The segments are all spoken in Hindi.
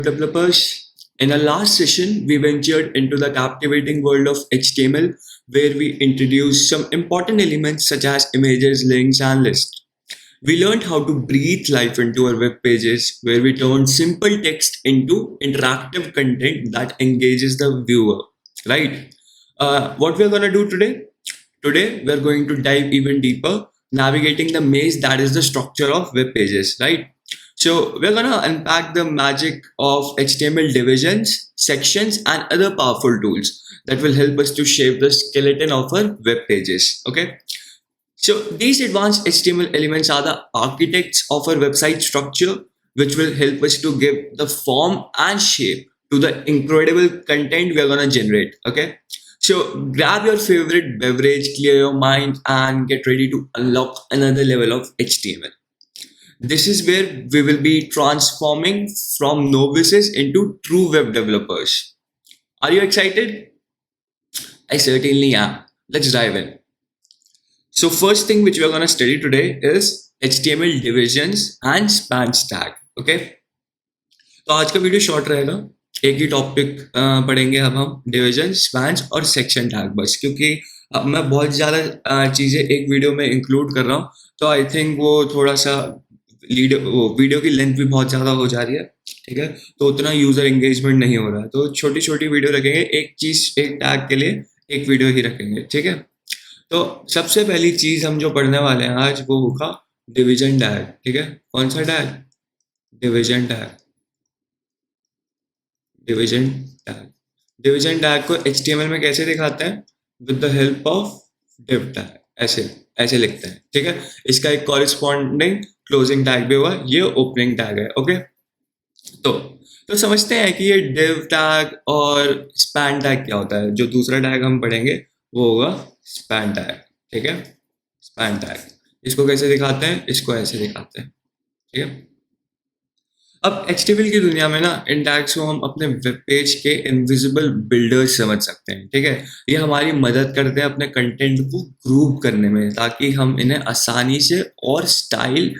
developers. In our last session, we ventured into the captivating world of HTML, where we introduced some important elements such as images, links, and lists. We learned how to breathe life into our web pages, where we turned simple text into interactive content that engages the viewer. Right? What we're gonna do today? Today, we're going to dive even deeper, navigating the maze that is the structure of web pages. Right? So we're gonna unpack the magic of HTML divisions, sections, and other powerful tools that will help us to shape the skeleton of our web pages. Okay. So these advanced HTML elements are the architects of our website structure, which will help us to give the form and shape to the incredible content we are gonna generate. Okay. So grab your favorite beverage, clear your mind, and get ready to unlock another level of HTML. This is where we will be transforming from novices into true web developers. Are you excited? I certainly am. Let's dive in. So first thing which we are going to study today is HTML divisions and spans tag. Okay. तो आज का वीडियो शॉर्ट रहेगा. एक ही टॉपिक पढ़ेंगे अब हम डिविजन, स्पैन्स और सेक्शन टैग बस, क्योंकि अब मैं बहुत ज़्यादा चीज़ें एक वीडियो में इंक्लूड कर रहा हूँ, तो आई थिंक वो थोड़ा सा वीडियो की लेंथ भी बहुत ज़्यादा हो जा रही है. ठीक है, तो उतना यूज़र एंगेजमेंट नहीं हो रहा है, तो छोटी छोटी वीडियो रखेंगे. एक चीज़ एक टैग के लिए एक वीडियो ही रखेंगे. ठीक है, तो सबसे पहली चीज़ हम जो पढ़ने वाले हैं आज वो होगा डिवीजन टैग. ठीक है, कौन सा tag? Division tag. Division tag. Division tag को HTML में कैसे दिखाते हैं? With the help of div tag. ऐसे ऐसे लिखते हैं. ठीक है, इसका एक कॉरिस्पॉन्डिंग क्लोजिंग टैग भी होगा, ये ओपनिंग टैग है. ओके, तो समझते हैं कि ये डिव टैग और स्पैन टैग क्या होता है. जो दूसरा टैग हम पढ़ेंगे वो होगा स्पैन टैग. ठीक है, स्पैन टैग. इसको कैसे दिखाते हैं? इसको ऐसे दिखाते हैं. ठीक है, अब HTML की दुनिया में ना इन टैग्स को हम अपने वेब पेज के इनविजिबल बिल्डर्स समझ सकते हैं. ठीक है, ये हमारी मदद करते हैं अपने कंटेंट को ग्रुप करने में, ताकि हम इन्हें आसानी से और स्टाइल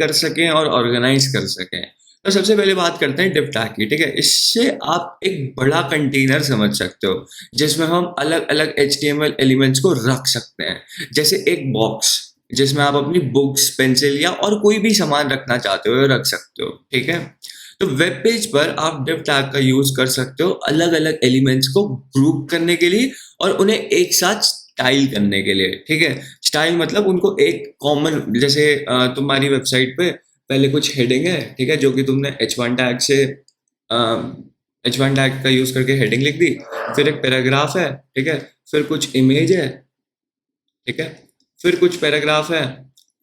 कर सकें और ऑर्गेनाइज कर सकें. तो सबसे पहले बात करते हैं डिव टैग की. ठीक है, इससे आप एक बड़ा कंटेनर समझ सकते हो जिसमें हम अलग अलग HTML एलिमेंट्स को रख सकते हैं. जैसे एक बॉक्स जिसमें आप अपनी बुक्स, पेंसिल या और कोई भी सामान रखना चाहते हो रख सकते हो. ठीक है, तो वेब पेज पर आप डिव टैग का यूज कर सकते हो अलग अलग एलिमेंट्स को ग्रुप करने के लिए और उन्हें एक साथ स्टाइल करने के लिए. ठीक है, स्टाइल मतलब उनको एक कॉमन, जैसे तुम्हारी वेबसाइट पे पहले कुछ हेडिंग है. ठीक है, जो कि तुमने H1 टैग से H1 टैग का यूज करके हेडिंग लिख दी. फिर एक पैराग्राफ है. ठीक है, फिर कुछ इमेज है. ठीक है, फिर कुछ पैराग्राफ है,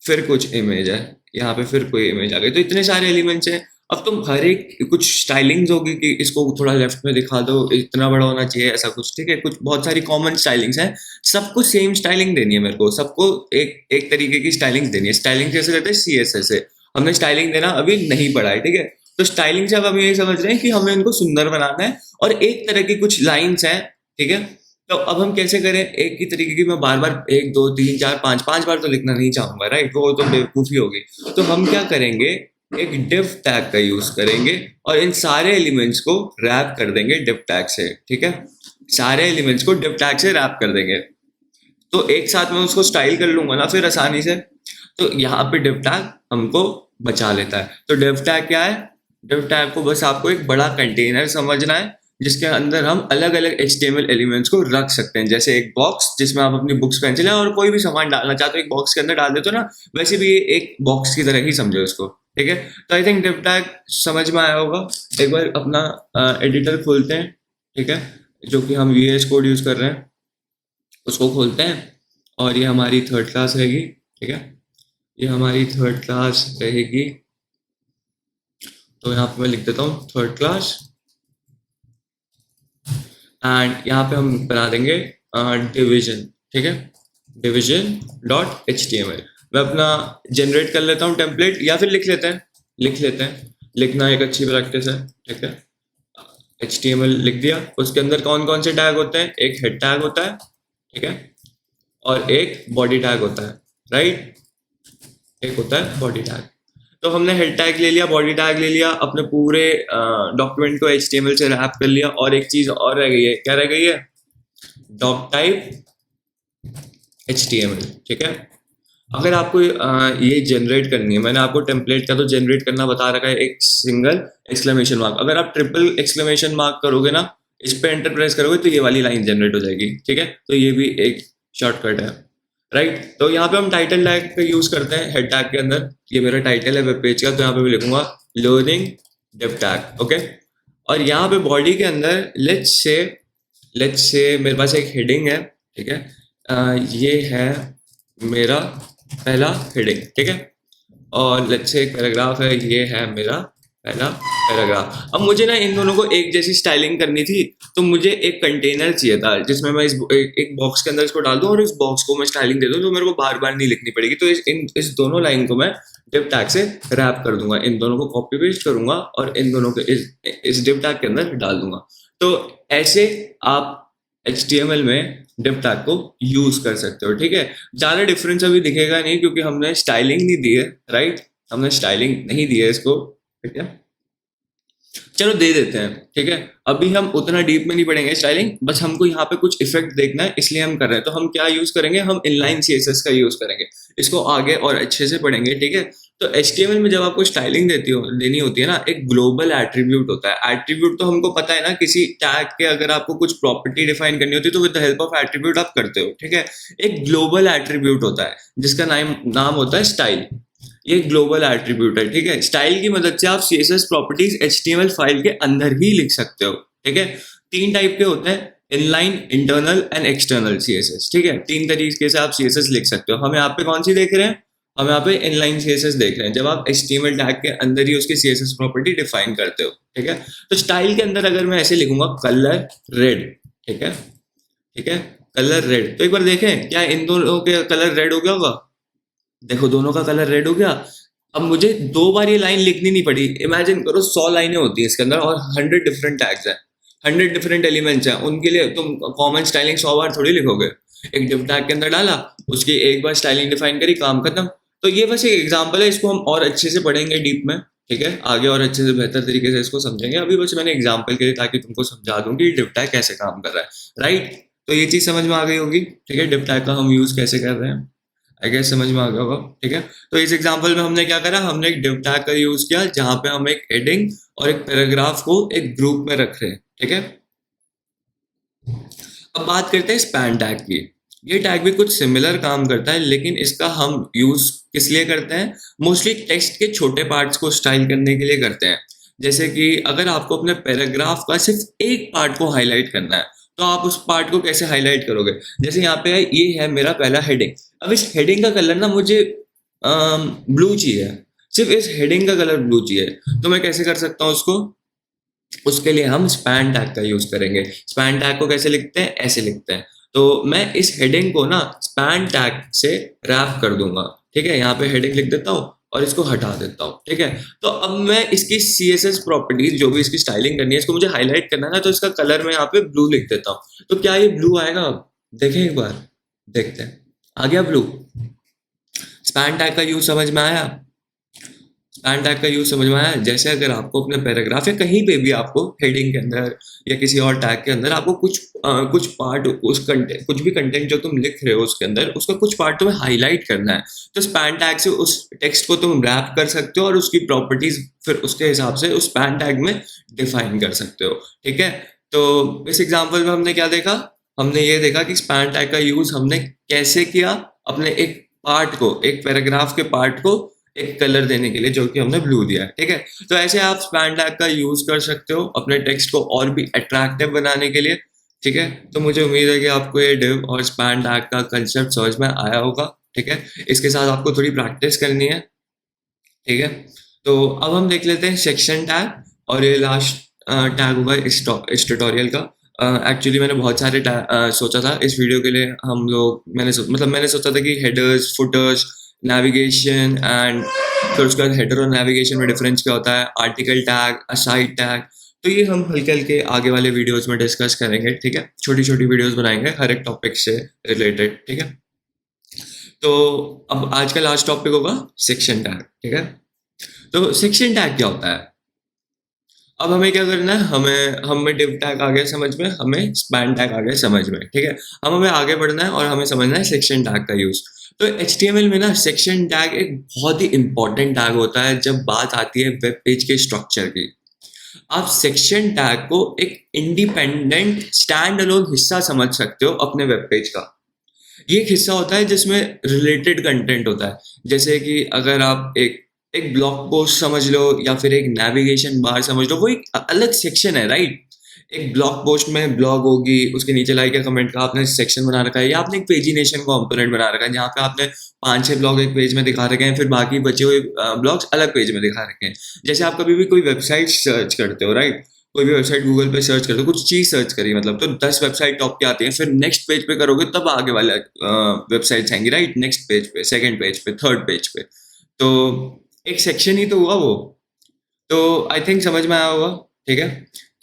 फिर कुछ इमेज है. यहाँ पे फिर कोई इमेज आ गई. तो इतने सारे एलिमेंट्स हैं. अब तुम हर एक कुछ स्टाइलिंग्स होगी कि इसको थोड़ा लेफ्ट में दिखा दो, इतना बड़ा होना चाहिए, ऐसा कुछ. ठीक है, कुछ बहुत सारी कॉमन स्टाइलिंग्स हैं. सबको सेम स्टाइलिंग देनी है मेरे को, सबको एक तरीके की स्टाइलिंग देनी है. स्टाइलिंग कैसे करते हैं? CSS से. हमने स्टाइलिंग देना अभी नहीं पढ़ा है. ठीक है, तो स्टाइलिंग से अब हम ये समझ रहे हैं कि हमें इनको सुंदर बनाना है और एक तरह की कुछ लाइन्स हैं. ठीक है, तो अब हम कैसे करें? एक ही तरीके की मैं बार बार 1 2 3 4 5 बार तो लिखना नहीं चाहूंगा. राइट, वो तो बेवकूफ़ी होगी. तो हम क्या करेंगे? एक डिव टैग का यूज करेंगे और इन सारे एलिमेंट्स को रैप कर देंगे डिव टैग से. ठीक है, सारे एलिमेंट्स को डिव टैग से रैप कर देंगे, तो एक साथ में उसको स्टाइल कर लूंगा ना फिर आसानी से. तो यहाँ पे डिव टैग हमको बचा लेता है. तो डिव टैग क्या है? डिव टैग को बस आपको एक बड़ा कंटेनर समझना है जिसके अंदर हम अलग अलग HTML एलिमेंट्स को रख सकते हैं. जैसे एक बॉक्स जिसमें आप अपनी बुक्स, पेंसिल है और कोई भी सामान डालना चाहते हो, एक बॉक्स के अंदर डाल देते हो ना, वैसे भी ये एक बॉक्स की तरह ही समझो इसको. ठीक है, तो आई थिंक डिव टैग समझ में आया होगा. एक बार अपना एडिटर खोलते हैं. ठीक है, जो कि हम VS कोड यूज कर रहे हैं उसको खोलते हैं और ये हमारी थर्ड क्लास रहेगी. ठीक है, ये हमारी थर्ड क्लास रहेगी. तो यहाँ पे मैं लिख देता हूँ थर्ड क्लास एंड यहाँ पे हम बना देंगे डिवीजन. ठीक है, division.html. मैं अपना जनरेट कर लेता हूँ टेम्पलेट, या फिर लिख लेते हैं. लिखना एक अच्छी प्रैक्टिस है. ठीक है, HTML लिख दिया. उसके अंदर कौन कौन से टैग होते हैं? एक हेड टैग होता है. ठीक है, और एक बॉडी टैग होता है. राइट, एक होता है बॉडी टैग. तो हमने हेड टैग ले लिया, बॉडी टैग ले लिया, अपने पूरे डॉक्यूमेंट को HTML से रैप कर लिया, और एक चीज और रह गई है, क्या रह गई है? डॉक टाइप HTML, ठीक है। अगर आपको ये जनरेट करनी है, मैंने आपको टेम्पलेट का तो जनरेट करना बता रखा है, एक सिंगल एक्सक्लेमेशन मार्क, अगर आप ट्रिपल एक्सक्लेमेशन मार्क करोगे ना, इस पे एंटर प्रेस करोगे तो ये वाली लाइन जनरेट हो जाएगी, ठीक है। तो ये भी एक शॉर्टकट है, राइट। तो यहाँ पे हम टाइटल टैग का यूज करते हैं हेड टैग के अंदर। ये मेरा टाइटल है वेब पेज का, तो यहाँ पे मैं लिखूंगा लर्निंग डिव टैग, ओके। और यहाँ पे बॉडी के अंदर लेट्स से मेरे पास एक हेडिंग है, ठीक है। ये है मेरा पहला हेडिंग, ठीक है। और लेट्स से एक पैराग्राफ है, ये है मेरा पहला पैराग्राफ। अब मुझे ना इन दोनों को एक जैसी स्टाइलिंग करनी थी, तो मुझे एक कंटेनर चाहिए था जिसमें मैं एक बॉक्स के अंदर इसको डाल दूं और इस बॉक्स को मैं स्टाइलिंग दे दूं, तो मेरे को बार बार नहीं लिखनी पड़ेगी। तो इस दोनों लाइन को मैं डिव टैग से रैप कर दूंगा, इन दोनों को कॉपी पेस्ट करूंगा और इन दोनों को इस डिव टैग के अंदर डाल दूंगा। तो ऐसे आप HTML में डिव टैग को यूज कर सकते हो, ठीक है। ज्यादा डिफरेंस अभी दिखेगा नहीं क्योंकि हमने स्टाइलिंग नहीं दी है, राइट। हमने स्टाइलिंग नहीं दी है इसको, ठीक है। चलो दे देते हैं, ठीक है। अभी हम उतना डीप में नहीं पढ़ेंगे स्टाइलिंग, बस हमको यहाँ पे कुछ इफेक्ट देखना है इसलिए हम कर रहे हैं। तो हम क्या यूज करेंगे? हम इनलाइन CSS का यूज करेंगे, इसको आगे और अच्छे से पढ़ेंगे, ठीक है। तो HTML में जब आपको स्टाइलिंग देनी होती है ना, एक ग्लोबल एट्रीब्यूट होता है। एट्रीब्यूट तो हमको पता है ना, किसी टैग के अगर आपको कुछ प्रॉपर्टी डिफाइन करनी होती है तो with the help of attribute आप करते हो, ठीक है। एक ग्लोबल एट्रीब्यूट होता है जिसका नाम होता है स्टाइल। ये ग्लोबल एट्रीब्यूट है, ठीक है। स्टाइल की मदद से आप CSS प्रॉपर्टीज HTML फाइल के अंदर ही लिख सकते हो, ठीक है। 3 टाइप के होते हैं, inline, internal and external CSS, ठीक है। 3 तरीके से आप CSS लिख सकते हो। हम यहाँ पे कौन सी देख रहे हैं? हम यहाँ पे इनलाइन CSS देख रहे हैं, जब आप HTML टैग के अंदर ही उसकी CSS प्रॉपर्टी डिफाइन करते हो, ठीक है। तो स्टाइल के अंदर अगर मैं ऐसे लिखूंगा कलर रेड, ठीक है, ठीक है, कलर रेड, तो एक बार देखें क्या इन दोनों के कलर रेड हो गया होगा? देखो दोनों का कलर रेड हो गया। अब मुझे 2 बार ये लाइन लिखनी नहीं पड़ी। इमेजिन करो 100 लाइनें होती हैं इसके अंदर और 100 डिफरेंट टैग्स हैं, 100 डिफरेंट एलिमेंट्स हैं, उनके लिए तुम कॉमन स्टाइलिंग 100 बार थोड़ी लिखोगे। एक डिव टैग के अंदर डाला, उसकी एक बार स्टाइलिंग डिफाइन करी, काम खत्म। तो ये बस एक एग्जांपल है, इसको हम और अच्छे से पढ़ेंगे डीप में, ठीक है। आगे और अच्छे से बेहतर तरीके से इसको समझेंगे। अभी बस मैंने एग्जांपल के लिए ताकि तुमको समझा दूं कि डिव टैग कैसे काम कर रहा है, राइट। तो ये चीज समझ में आ गई होगी, ठीक है। डिव टैग का हम यूज कैसे कर रहे हैं, आई गेस समझ में आ गया होगा, ठीक है। तो इस एग्जांपल में हमने क्या करा? हमने एक डिव टैग का यूज किया जहां पे हम एक हेडिंग और एक पैराग्राफ को एक ग्रुप में रख रहे हैं, ठीक है। अब बात करते हैं स्पैन टैग की। ये टैग भी कुछ सिमिलर काम करता है, लेकिन इसका हम यूज किस लिए करते हैं? मोस्टली टेक्स्ट के छोटे पार्ट्स को स्टाइल करने के लिए करते हैं। जैसे कि अगर आपको अपने पैराग्राफ का सिर्फ एक पार्ट को हाईलाइट करना है, तो आप उस पार्ट को कैसे हाईलाइट करोगे? जैसे यहाँ पे है, ये है मेरा पहला हेडिंग। अब इस हेडिंग का कलर ना मुझे ब्लू चाहिए, सिर्फ इस हेडिंग का कलर ब्लू चाहिए, तो मैं कैसे कर सकता हूँ उसको? उसके लिए हम स्पैन टैग का यूज करेंगे। स्पैन टैग को कैसे लिखते हैं? ऐसे लिखते हैं। तो मैं इस हेडिंग को ना स्पैन टैग से रैप कर दूंगा, ठीक है। यहाँ पे हेडिंग लिख देता हूँ और इसको हटा देता हूँ, ठीक है। तो अब मैं इसकी CSS प्रॉपर्टीज, जो भी इसकी स्टाइलिंग करनी है, इसको मुझे हाईलाइट करना है ना, तो इसका कलर मैं यहाँ पे ब्लू लिख देता हूँ। तो क्या ये ब्लू आएगा? अब देखें एक बार, देखते हैं, आ गया ब्लू। स्पैन टैग का यूज समझ में आया? स्पैन टैग का यूज समझ में आया? जैसे अगर आपको अपने पैराग्राफ या कहीं पे भी आपको हेडिंग के अंदर या किसी और टैग के अंदर आपको कुछ पार्ट, उस कंटेंट, कुछ भी कंटेंट जो तुम लिख रहे हो उसके अंदर, उसका कुछ पार्ट तुम्हें हाईलाइट करना है, तो स्पैन टैग से उस टेक्स्ट को तुम रैप कर सकते हो और उसकी प्रॉपर्टीज फिर उसके हिसाब से उस स्पैन टैग में डिफाइन कर सकते हो, ठीक है। तो इस एग्जाम्पल में हमने क्या देखा? हमने ये देखा कि स्पैन टैग का यूज हमने कैसे किया, अपने एक पार्ट को, एक पैराग्राफ के पार्ट को एक कलर देने के लिए, जो कि हमने ब्लू दिया है, ठीक है। तो ऐसे आप स्पैन टैग का यूज कर सकते हो अपने टेक्स्ट को और भी अट्रैक्टिव बनाने के लिए, ठीक है। तो मुझे उम्मीद है कि आपको ये डिव और स्पैन टैग का कंसेप्ट समझ में आया होगा, ठीक है। इसके साथ आपको थोड़ी प्रैक्टिस करनी है, ठीक है। तो अब हम देख लेते हैं सेक्शन टैग, और ये लास्ट टैग होगा इस ट्यूटोरियल का। एक्चुअली मैंने बहुत सारे सोचा था इस वीडियो के लिए। हम लोग मैंने सोचा था कि हेडर्स, फुटर्स, नेविगेशन एंड फिर उसके बाद हेडर और नेविगेशन में डिफरेंस क्या होता है, आर्टिकल टैग, असाइड टैग, तो ये हम हल्के हल्के आगे वाले वीडियोस में डिस्कस करेंगे, ठीक है। छोटी छोटी वीडियोस बनाएंगे हर एक टॉपिक से रिलेटेड, ठीक है। तो अब आज का लास्ट टॉपिक होगा सेक्शन टैग, ठीक है। तो सेक्शन टैग क्या होता है? अब हमें क्या करना है, हमें div टैग आ गया समझ में, हमें स्पैन टैग आ गया समझ में, ठीक है। अब हमें आगे बढ़ना है और हमें समझना है सेक्शन टैग का यूज। तो HTML में ना सेक्शन टैग एक बहुत ही इंपॉर्टेंट टैग होता है जब बात आती है वेब पेज के स्ट्रक्चर की। आप सेक्शन टैग को एक इंडिपेंडेंट स्टैंड अलोन हिस्सा समझ सकते हो अपने वेब पेज का। ये एक हिस्सा होता है जिसमें रिलेटेड कंटेंट होता है। जैसे कि अगर आप एक एक ब्लॉग पोस्ट समझ लो या फिर एक नेविगेशन बार समझ लो, वो एक अलग सेक्शन है, राइट। एक ब्लॉग पोस्ट में ब्लॉग होगी, उसके नीचे लाइक या कमेंट का आपने सेक्शन बना रखा है, या आपने एक पेजिनेशन कंपोनेंट बना रखा है जहाँ पे आपने 5-6 ब्लॉग एक पेज में दिखा रखे हैं, फिर बाकी बचे हुए ब्लॉग्स अलग पेज में दिखा रखे हैं। जैसे आप कभी भी कोई वेबसाइट सर्च करते हो, राइट, कोई भी वेबसाइट गूगल पे सर्च करते हो, कुछ चीज सर्च करी मतलब, तो 10 वेबसाइट टॉप पे आती है, फिर नेक्स्ट पेज पे करोगे तब आगे वाले वेबसाइट्स आएंगी, राइट, नेक्स्ट पेज पे, सेकंड पेज पे, थर्ड पेज पे। तो एक सेक्शन ही तो हुआ वो। तो आई थिंक समझ में आया होगा, ठीक है,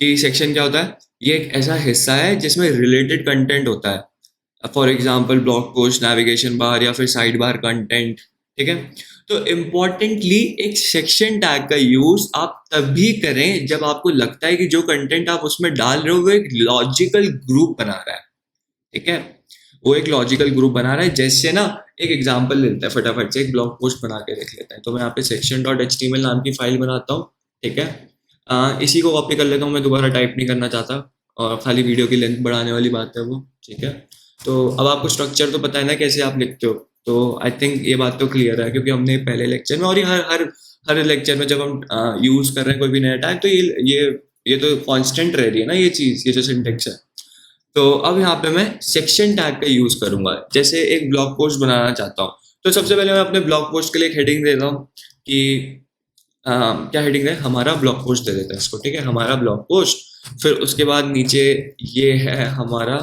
कि सेक्शन क्या होता है। ये एक ऐसा हिस्सा है जिसमें रिलेटेड कंटेंट होता है, for example blog post, navigation bar या फिर साइड बार कंटेंट, ठीक है। तो इम्पॉर्टेंटली एक सेक्शन टैग का यूज आप तभी करें जब आपको लगता है कि जो कंटेंट आप उसमें डाल रहे हो वो एक लॉजिकल ग्रुप बना रहा है, ठीक है। वो एक लॉजिकल ग्रुप बना रहा है। जैसे ना, एक एग्जांपल लेते हैं फटाफट से, एक ब्लॉग पोस्ट बना के देख लेते हैं। तो मैं यहाँ पे section.html नाम की फाइल बनाता हूँ, ठीक है। इसी को कॉपी कर लेता हूँ, मैं दोबारा टाइप नहीं करना चाहता, और खाली वीडियो की लेंथ बढ़ाने वाली बात है वो, ठीक है। तो अब आपको स्ट्रक्चर तो पता है ना कैसे आप लिखते हो। तो आई थिंक ये बात तो क्लियर है, क्योंकि हमने पहले लेक्चर में और ये हर हर हर लेक्चर में जब हम यूज कर रहे हैं कोई भी नया टैग, तो ये तो कांस्टेंट रह रही है ना ये चीज, ये जो सिंटेक्स है। तो अब यहाँ पे मैं सेक्शन टैग का यूज करूंगा। जैसे एक ब्लॉग पोस्ट बनाना चाहता हूँ, तो सबसे पहले मैं अपने ब्लॉग पोस्ट के लिए एक हेडिंग देता हूँ कि क्या हेडिंग है, हमारा ब्लॉग पोस्ट दे देते हैं इसको, ठीक है, हमारा ब्लॉग पोस्ट। फिर उसके बाद नीचे ये है हमारा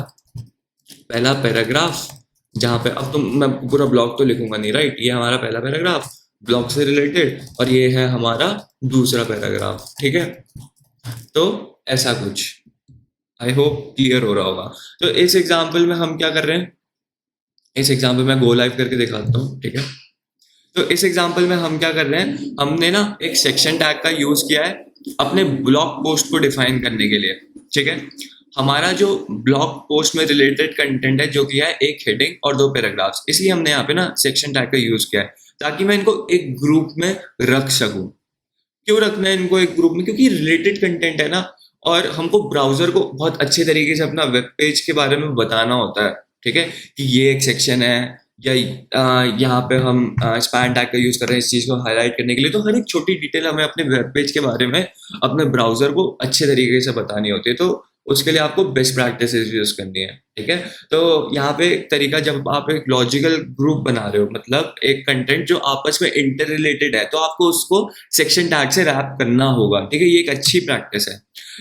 पहला पैराग्राफ, जहाँ पे अब तो मैं पूरा ब्लॉग तो लिखूंगा नहीं, राइट, ये हमारा पहला पैराग्राफ ब्लॉग से रिलेटेड, और ये है हमारा दूसरा पैराग्राफ, ठीक है। तो ऐसा कुछ, आई होप क्लियर हो रहा होगा। तो इस एग्जाम्पल में हम क्या कर रहे हैं, इस एग्जाम्पल में गो लाइव करके दिखाता हूँ, ठीक है। तो इस एग्जाम्पल में हम क्या कर रहे हैं, हमने ना एक सेक्शन टैग का यूज किया है अपने ब्लॉग पोस्ट को डिफाइन करने के लिए, ठीक है। हमारा जो ब्लॉग पोस्ट में रिलेटेड कंटेंट है, जो किया है एक हेडिंग और 2 पैराग्राफ्स, इसलिए हमने यहाँ पे ना सेक्शन टैग का यूज किया है, ताकि मैं इनको एक ग्रुप में रख सकूं। क्यों रखना है इनको एक ग्रुप में? क्योंकि रिलेटेड कंटेंट है ना, और हमको ब्राउजर को बहुत अच्छे तरीके से अपना वेब पेज के बारे में बताना होता है, ठीक है, कि ये एक सेक्शन है, या यहाँ पे हम स्पैन टैग का यूज कर रहे हैं इस चीज को हाईलाइट करने के लिए। तो हर एक छोटी डिटेल हमें अपने वेब पेज के बारे में अपने ब्राउजर को अच्छे तरीके से बतानी होती है। तो उसके लिए आपको बेस्ट प्रैक्टिसेस यूज करनी है, ठीक है। तो यहाँ पे एक तरीका, जब आप एक लॉजिकल ग्रुप बना रहे हो, मतलब एक कंटेंट जो आपस में इंटर रिलेटेड है, तो आपको उसको सेक्शन टैग से रैप करना होगा, ठीक है, ये एक अच्छी प्रैक्टिस है।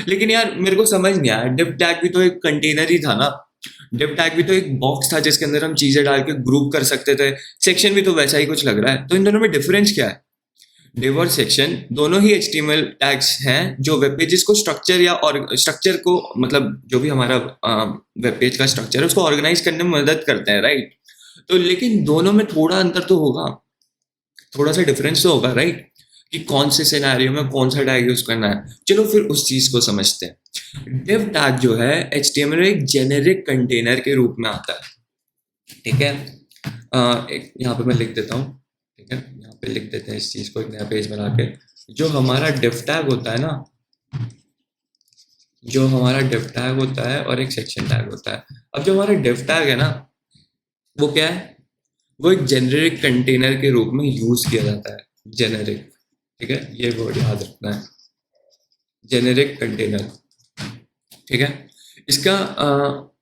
लेकिन यार मेरे को समझ नहीं आया, डिव टैग भी तो एक कंटेनर ही था ना, डिव टैग भी तो एक बॉक्स था जिसके अंदर हम चीजें डाल के ग्रुप कर सकते थे, सेक्शन भी तो वैसा ही कुछ लग रहा है। तो इन दोनों में डिफरेंस क्या है? डिव और सेक्शन दोनों ही HTML टैग्स हैं जो वेब पेजेस को स्ट्रक्चर या और स्ट्रक्चर को, मतलब जो भी हमारा वेब पेज का स्ट्रक्चर है उसको ऑर्गेनाइज करने में मदद करते हैं, राइट। तो लेकिन दोनों में थोड़ा अंतर तो होगा, थोड़ा सा डिफरेंस तो होगा, राइट, कि कौन से सिनेरियो में कौन सा टैग यूज करना है। चलो फिर उस चीज को समझते हैं। डिव टैग जो है HTML में एक जेनेरिक कंटेनर के रूप में आता है, ठीक है। एक यहाँ पे मैं लिख देता हूँ, ठीक है, यहाँ पे लिख देते हैं इस चीज को, एक नया पेज बना के। जो हमारा डिव टैग होता है ना, जो हमारा डिव टैग होता है और एक सेक्शन टैग होता है। अब जो हमारा डिव टैग है ना, वो क्या है, वो एक जेनेरिक कंटेनर के रूप में यूज किया जाता है, जेनेरिक, ठीक है, ये वर्ड याद रखना है, जेनेरिक कंटेनर, ठीक है। इसका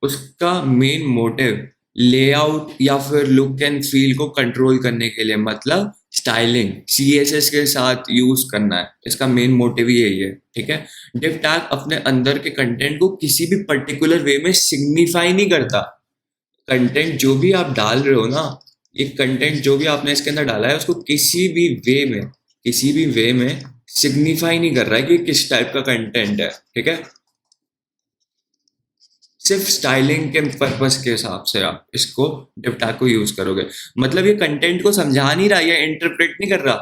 उसका मेन मोटिव लेआउट या फिर लुक एंड फील को कंट्रोल करने के लिए, मतलब स्टाइलिंग, CSS के साथ यूज करना है, इसका मेन मोटिव ही यही है, ठीक है। डिव टैग अपने अंदर के कंटेंट को किसी भी पर्टिकुलर वे में सिग्निफाई नहीं करता। कंटेंट जो भी आप डाल रहे हो ना, ये कंटेंट जो भी आपने इसके अंदर डाला है, उसको किसी भी वे में सिग्निफाई नहीं कर रहा है कि किस टाइप का कंटेंट है, ठीक है। सिर्फ स्टाइलिंग के पर्पस के हिसाब से आप इसको डिव टैग को यूज करोगे, मतलब ये कंटेंट को समझा नहीं रहा, या इंटरप्रेट नहीं कर रहा,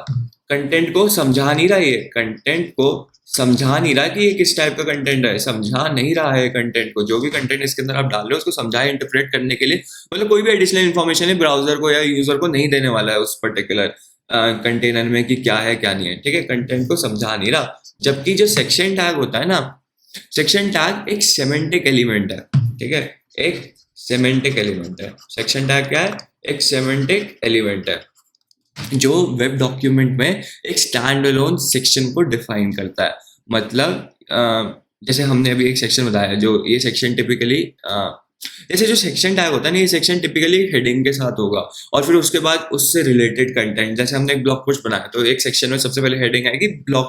कंटेंट को समझा नहीं रहा, ये कंटेंट को समझा नहीं रहा कि ये किस टाइप का कंटेंट है, समझा नहीं रहा है कंटेंट को। जो भी कंटेंट इसके अंदर आप डाल रहे हो उसको समझाए इंटरप्रेट करने के लिए, मतलब कोई भी एडिशनल इन्फॉर्मेशन है ब्राउजर को या यूजर को नहीं देने वाला है उस पर्टिकुलर कंटेनर में कि क्या है क्या नहीं है, ठीक है। कंटेंट को समझा नहीं रहा। जबकि जो सेक्शन टैग होता है ना, सेक्शन टैग एक सेमेंटिक एलिमेंट है, ठीक है, एक सेमेंटिक एलिमेंट है। सेक्शन टैग क्या है? एक सेमेंटिक एलिमेंट है जो वेब डॉक्यूमेंट में एक स्टैंड अलोन सेक्शन को डिफाइन करता है। मतलब जैसे हमने अभी एक सेक्शन बताया, जो ये सेक्शन टिपिकली जैसे जो सेक्शन टैग होता है ना, ये सेक्शन टिपिकली हेडिंग के साथ होगा और फिर उसके बाद उससे रिलेटेड कंटेंट। जैसे हमने एक ब्लॉग पोस्ट बनाया तो एक सेक्शन में सबसे पहले हेडिंग आएगी ब्लॉग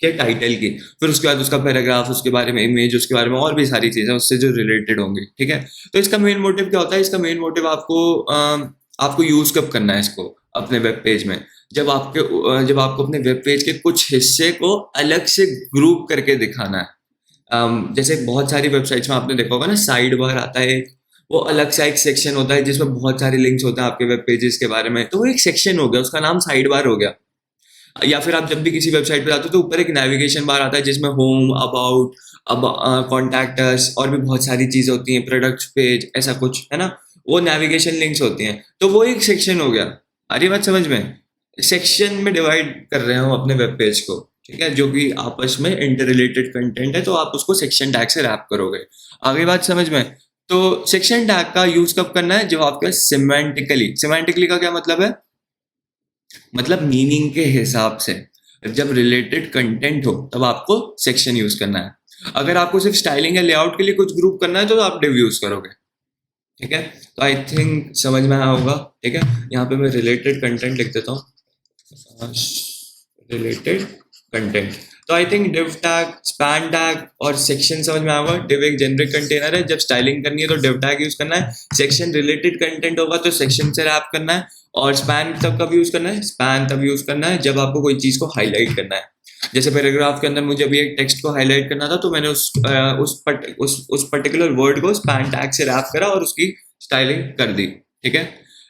के टाइटल की, फिर उसके बाद उसका पैराग्राफ, उसके बारे में इमेज, उसके बारे में और भी सारी चीजें उससे जो रिलेटेड होंगी, ठीक है। तो इसका मेन मोटिव क्या होता है? इसका मेन मोटिव आपको यूज कब करना है इसको अपने वेब पेज में, जब आपको अपने वेब पेज के कुछ हिस्से को अलग से ग्रुप करके दिखाना है। जैसे बहुत सारी वेबसाइट्स में आपने देखा होगा ना, साइड बार आता है एक, वो अलग सा एक सेक्शन होता है जिसमें बहुत सारे लिंक्स होते हैं आपके वेब पेजेस के बारे में, तो वो एक सेक्शन हो गया, उसका नाम साइड बार हो गया। या फिर आप जब भी किसी वेबसाइट पे जाते हो तो ऊपर एक नेविगेशन बार आता है जिसमें होम, अबाउट, अब कॉन्टैक्ट अस और भी बहुत सारी चीजें होती हैं, प्रोडक्ट्स पेज, ऐसा कुछ है ना, वो नेविगेशन लिंक्स होती हैं, तो वो एक सेक्शन हो गया। आ रही बात समझ में? सेक्शन में डिवाइड कर रहे हो अपने वेब पेज को, ठीक है, जो कि आपस में इंटर रिलेटेड कंटेंट है, तो आप उसको सेक्शन टैग से रैप करोगे। आगे बात समझ में? तो सेक्शन टैग का यूज कब करना है? जब आपके सिमेंटिकली का क्या मतलब है? मतलब मीनिंग के हिसाब से, जब रिलेटेड कंटेंट हो तब आपको सेक्शन यूज करना है। अगर आपको सिर्फ स्टाइलिंग या लेआउट के लिए कुछ ग्रुप करना है तो आप डिव यूज करोगे, ठीक है। तो आई थिंक समझ में आया होगा, ठीक है। यहाँ पे मैं रिलेटेड कंटेंट लिख देता हूँ, रिलेटेड कंटेंट। तो I think div tag, span tag और सेक्शन समझ में आएगा। डिव एक जेनरिक कंटेनर है, जब स्टाइलिंग करनी है तो डिव टैग यूज करना है। सेक्शन रिलेटेड कंटेंट होगा तो सेक्शन से रैप करना है। और स्पैन तब कब यूज करना है? स्पैन तब यूज करना है जब आपको कोई चीज को हाईलाइट करना है। जैसे पैराग्राफ के अंदर मुझे अभी एक टेक्स्ट को हाईलाइट करना था, तो मैंने उस पर्टिकुलर वर्ड को स्पैन टैग से रैप करा और उसकी स्टाइलिंग कर दी, ठीक है।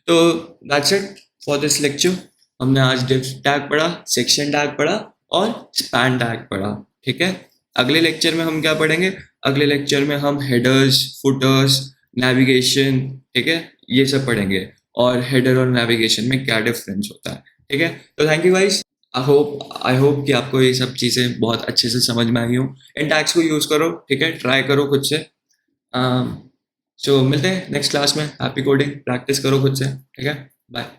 तो that's it for this lecture. हमने आज डिव टैग पढ़ा, सेक्शन टैग पढ़ा और स्पैन टैग पढ़ा, ठीक है। अगले लेक्चर में हम क्या पढ़ेंगे? अगले लेक्चर में हम हेडर्स, फुटर्स, नेविगेशन, ठीक है, ये सब पढ़ेंगे और हेडर और नेविगेशन में क्या डिफरेंस होता है, ठीक है। तो thank you guys. I hope कि आपको ये सब चीज़ें बहुत अच्छे से समझ में आई हो। इन टैग्स को यूज़ करो, ठीक है, ट्राई करो खुद से। सो मिलते हैं नेक्स्ट क्लास में। हैप्पी कोडिंग, प्रैक्टिस करो खुद से, ठीक है। बाय।